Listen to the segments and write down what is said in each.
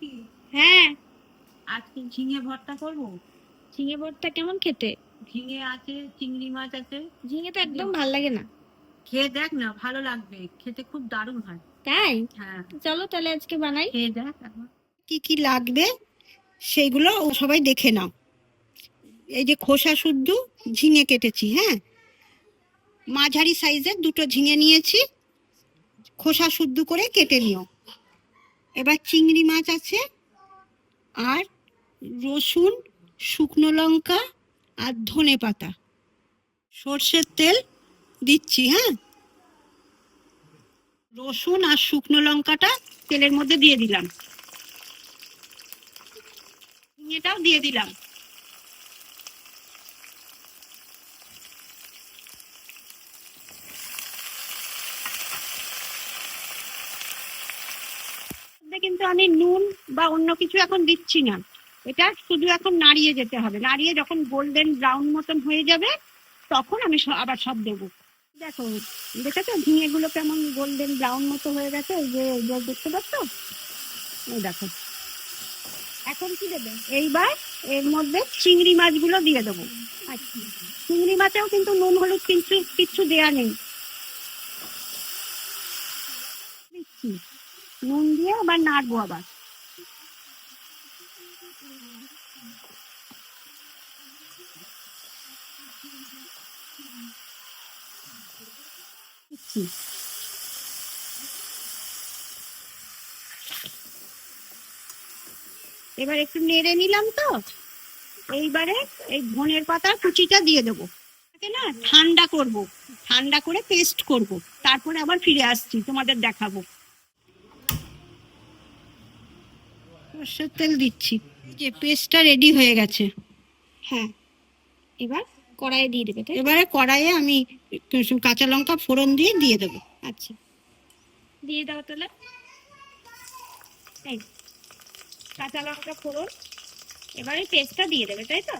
কি? হ্যাঁ, আজকে ঝিঙে ভর্তা করবো। ঝিঙে ভর্তা কেমন খেতে? ঝিঙে আছে, চিংড়ি মাছ আছে। ঝিঙে তো একদম ভাল লাগে না। খেয়ে দেখ না, ভালো লাগবে, খেতে খুব দারুণ হয়। তাই? হ্যাঁ, চলো তাহলে আজকে বানাই। খেয়ে দেখ একবার। কি কি লাগবে সেইগুলো সবাই দেখে নাও। এই যে খোসা শুদ্ধ ঝিঙে কেটেছি, হ্যাঁ, মাঝারি সাইজের দুটো ঝিঙে নিয়েছি, খোসা শুদ্ধ করে কেটে নিও। এবার চিংড়ি মাছ আছে, আর রসুন, শুকনো লঙ্কা আর ধনে পাতা, সর্ষের তেল দিচ্ছি। হ্যাঁ, রসুন আর শুকনো লঙ্কাটা তেলের মধ্যে দিয়ে দিলাম, ঝিঙেটাও দিয়ে দিলাম। কিন্তু আমি নুন বা অন্য কিছু এখন দিচ্ছি না, এটা শুধু এখন নাড়িয়ে যেতে হবে। নাড়িয়ে যখন গোল্ডেন ব্রাউন মতন হয়ে যাবে তখন আমি আবার সব দেবো। দেখো, দেখেছো ঝিঙে গুলো কেমন গোল্ডেন ব্রাউন মতো হয়ে গেছে? এই যে দেখতে পাচ্ছ, এই দেখো। এখন কি দেবে? এইবার এর মধ্যে চিংড়ি মাছগুলো দিয়ে দেবো। আচ্ছা, চিংড়ি মাছেও কিন্তু নুন হলুদ কিন্তু কিচ্ছু দেয়া নেই, দিচ্ছি। নুন দিয়ে আবার নাড়বো আবার। এবার একটু নেড়ে নিলাম তো, এইবারে এই ধনের পাতা কুচিটা দিয়ে দেবো। না, ঠান্ডা করব, ঠান্ডা করে পেস্ট করব, তারপরে আবার ফিরে আসছি, তোমাদের দেখাবো। সর্ষের তেল দিচ্ছি, যে পেস্টটা রেডি হয়ে গেছে। হ্যাঁ, এবার কড়াইয়ে দিয়ে দেবে। এবারে কড়াইয়ে আমি কাঁচা লঙ্কা ফোড়ন দিয়ে দেবো। আচ্ছা, দিয়ে দাও তাহলে। এই কাঁচা লঙ্কা ফোড়ন, এবারে পেস্টটা দিয়ে দেবে, তাই তো?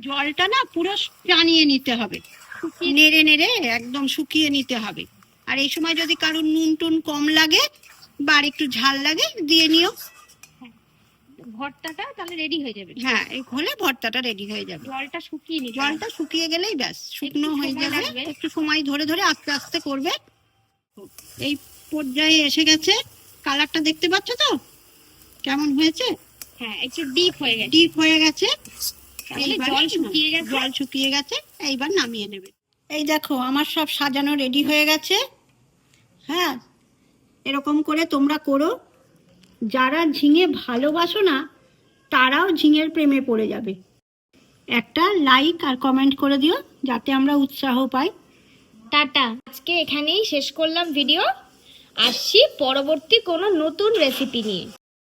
জলটা না পুরো টানিয়ে নিতে হবে, নেড়ে নেড়ে একদম শুকিয়ে নিতে হবে। আর এই সময় যদি কারোর নুন টুন কম লাগে বা আর একটু ঝাল লাগে দিয়ে নিও। ভর্তাটা তাহলে রেডি হয়ে যাবে। হ্যাঁ, এই হলে ভর্তাটা রেডি হয়ে যাবে। জলটা শুকিয়ে নিতে হবে। জলটা শুকিয়ে গেলেই ব্যাস, শুকনো হয়ে যাবে। একটু সময় ধরে ধরে আস্তে আস্তে করবে। এই পর্যায়ে এসে গেছে, কালারটা দেখতে পাচ্ছ তো কেমন হয়েছে? হ্যাঁ, একটু ডিপ হয়ে গেছে। ডিপ হয়ে গেছে, জল শুকিয়ে গেছে। জল শুকিয়ে গেছে, এইবার নামিয়ে নেবে। এই দেখো আমার সব সাজানো রেডি হয়ে গেছে। হ্যাঁ, এরকম করে তোমরা করো। যারা ঝিঙে ভালোবাসো না তারাও ঝিঙের প্রেমে পড়ে যাবে। একটা লাইক আর কমেন্ট করে দিও যাতে আমরা উৎসাহ পাই। টাটা, আজকে এখানেই শেষ করলাম ভিডিও। আসছি পরবর্তী কোনো নতুন রেসিপি নিয়ে।